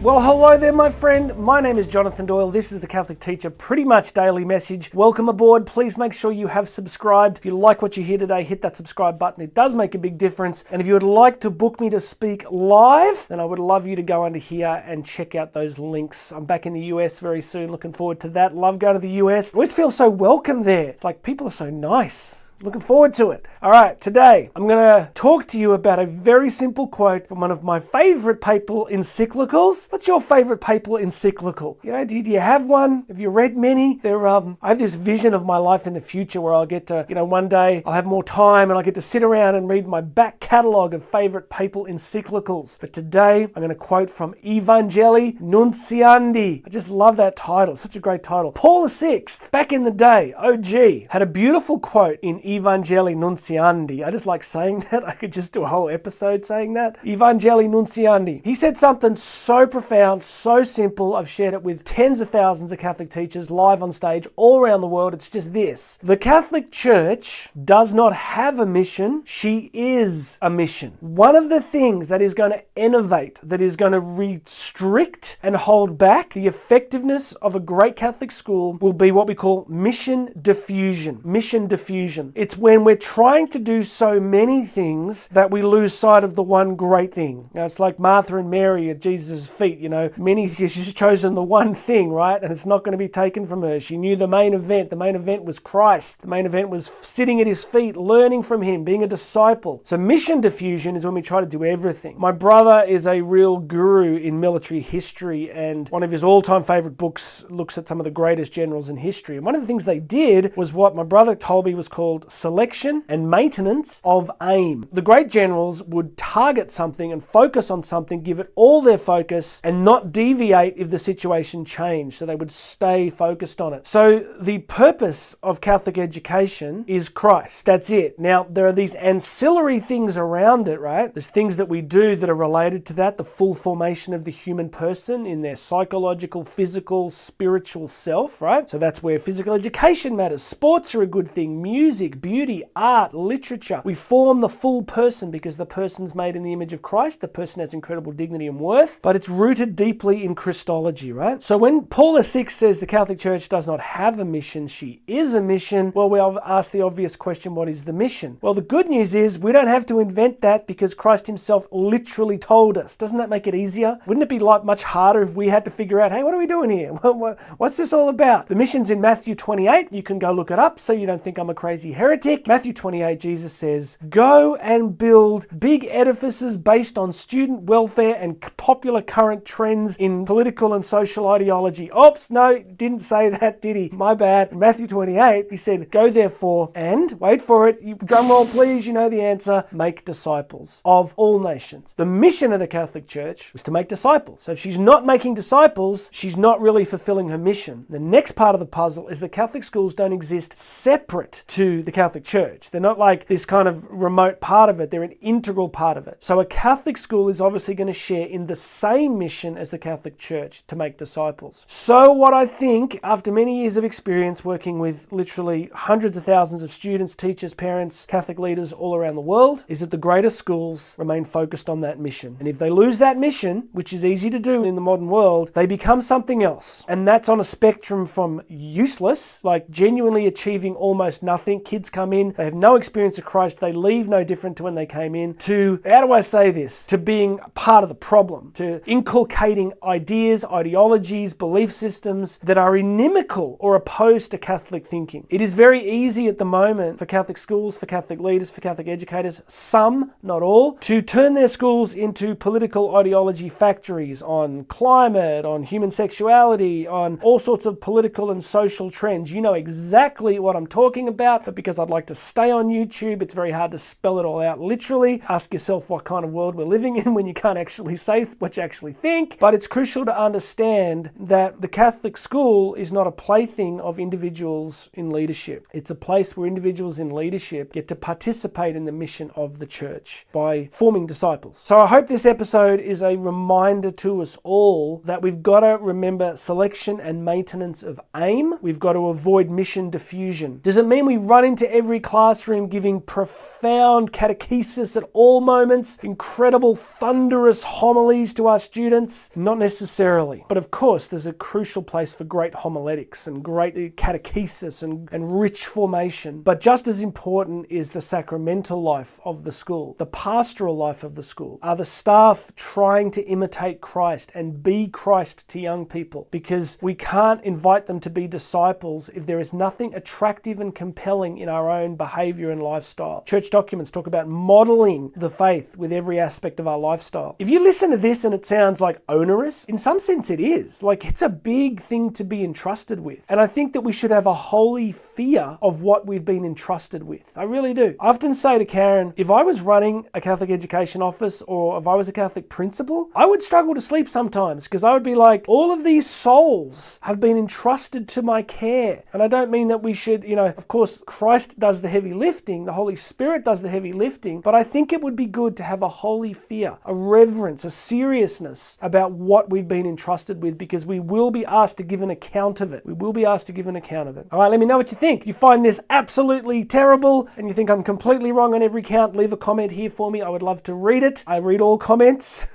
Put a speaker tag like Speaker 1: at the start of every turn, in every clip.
Speaker 1: Well, hello there, my friend. My name is Jonathan Doyle. This is the Catholic Teacher Pretty Much Daily Message. Welcome aboard. Please make sure you have subscribed. If you like what you hear today, hit that subscribe button. It does make a big difference. And if you would like to book me to speak live, then I would love you to go under here and check out those links. I'm back in the US very soon. Looking forward to that. Love going to the US. I always feel so welcome there. It's like people are so nice. Looking forward to it. All right, today I'm going to talk to you about a very simple quote from one of my favorite papal encyclicals. What's your favorite papal encyclical? You know, do you have one? Have you read many? I have this vision of my life in the future where I'll get to, one day I'll have more time and I'll get to sit around and read my back catalogue of favorite papal encyclicals. But today I'm going to quote from Evangelii Nuntiandi. I just love that title. Such a great title. Paul VI, back in the day, OG, had a beautiful quote in Evangelii Nuntiandi. I just like saying that. I could just do a whole episode saying that. Evangelii Nuntiandi. He said something so profound, so simple. I've shared it with tens of thousands of Catholic teachers live on stage all around the world. It's just this. The Catholic Church does not have a mission. She is a mission. One of the things that is going to innovate, that is going to restrict and hold back the effectiveness of a great Catholic school will be what we call mission diffusion. Mission diffusion. It's when we're trying to do so many things that we lose sight of the one great thing. Now, it's like Martha and Mary at Jesus' feet, she's chosen the one thing, right? And it's not going to be taken from her. She knew the main event. The main event was Christ. The main event was sitting at his feet, learning from him, being a disciple. So mission diffusion is when we try to do everything. My brother is a real guru in military history, and one of his all-time favorite books looks at some of the greatest generals in history. And one of the things they did was what my brother told me was called selection and maintenance of aim. The great generals would target something and focus on something, give it all their focus, and not deviate if the situation changed. So they would stay focused on it. So the purpose of Catholic education is Christ. That's it. Now, there are these ancillary things around it, right? There's things that we do that are related to that, the full formation of the human person in their psychological, physical, spiritual self, right? So that's where physical education matters. Sports are a good thing. Music, beauty, art, literature. We form the full person because the person's made in the image of Christ. The person has incredible dignity and worth, but it's rooted deeply in Christology, right? So when Paul VI says the Catholic Church does not have a mission, she is a mission, well, we'll ask the obvious question, what is the mission? Well, the good news is we don't have to invent that because Christ himself literally told us. Doesn't that make it easier? Wouldn't it be much harder if we had to figure out, hey, what are we doing here? What's this all about? The mission's in Matthew 28. You can go look it up so you don't think I'm a crazy heretic. Matthew 28, Jesus says, go and build big edifices based on student welfare and popular current trends in political and social ideology. Oops, no, didn't say that, did he? My bad. In Matthew 28, he said, go therefore and, wait for it, drum roll please, you know the answer, make disciples of all nations. The mission of the Catholic Church was to make disciples. So if she's not making disciples, she's not really fulfilling her mission. The next part of the puzzle is that Catholic schools don't exist separate to the Catholic Church. They're not like this kind of remote part of it. They're an integral part of it. So a Catholic school is obviously going to share in the same mission as the Catholic Church to make disciples. So what I think, after many years of experience working with literally hundreds of thousands of students, teachers, parents, Catholic leaders all around the world, is that the greatest schools remain focused on that mission. And if they lose that mission, which is easy to do in the modern world, they become something else. And that's on a spectrum from useless, like genuinely achieving almost nothing. Kids come in, they have no experience of Christ, they leave no different to when they came in, to, how do I say this, to being part of the problem, to inculcating ideas, ideologies, belief systems that are inimical or opposed to Catholic thinking. It is very easy at the moment for Catholic schools, for Catholic leaders, for Catholic educators, some, not all, to turn their schools into political ideology factories on climate, on human sexuality, on all sorts of political and social trends. You know exactly what I'm talking about, but because I'd like to stay on YouTube, it's very hard to spell it all out literally. Ask yourself what kind of world we're living in when you can't actually say what you actually think. But it's crucial to understand that the Catholic school is not a plaything of individuals in leadership. It's a place where individuals in leadership get to participate in the mission of the church by forming disciples. So I hope this episode is a reminder to us all that we've got to remember selection and maintenance of aim. We've got to avoid mission diffusion. Does it mean we run into every classroom giving profound catechesis at all moments, incredible thunderous homilies to our students? Not necessarily. But of course, there's a crucial place for great homiletics and great catechesis and rich formation. But just as important is the sacramental life of the school, the pastoral life of the school. Are the staff trying to imitate Christ and be Christ to young people? Because we can't invite them to be disciples if there is nothing attractive and compelling in our own behavior and lifestyle. Church documents talk about modeling the faith with every aspect of our lifestyle. If you listen to this and it sounds like onerous, in some sense it is. Like, it's a big thing to be entrusted with. And I think that we should have a holy fear of what we've been entrusted with. I really do. I often say to Karen, if I was running a Catholic education office or if I was a Catholic principal, I would struggle to sleep sometimes because I would be like, all of these souls have been entrusted to my care. And I don't mean that we should, of course, Christ does the heavy lifting, the Holy Spirit does the heavy lifting, but I think it would be good to have a holy fear, a reverence, a seriousness about what we've been entrusted with, because we will be asked to give an account of it. We will be asked to give an account of it. All right, let me know what you think. You find this absolutely terrible and you think I'm completely wrong on every count, leave a comment here for me. I would love to read it. I read all comments.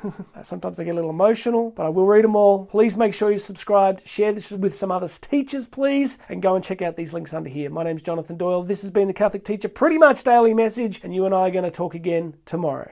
Speaker 1: Sometimes I get a little emotional, but I will read them all. Please make sure you're subscribed. Share this with some other teachers, please, and go and check out these links under here. My name's Jonathan Doyle. This has been the Catholic Teacher Pretty Much Daily Message, and you and I are going to talk again tomorrow.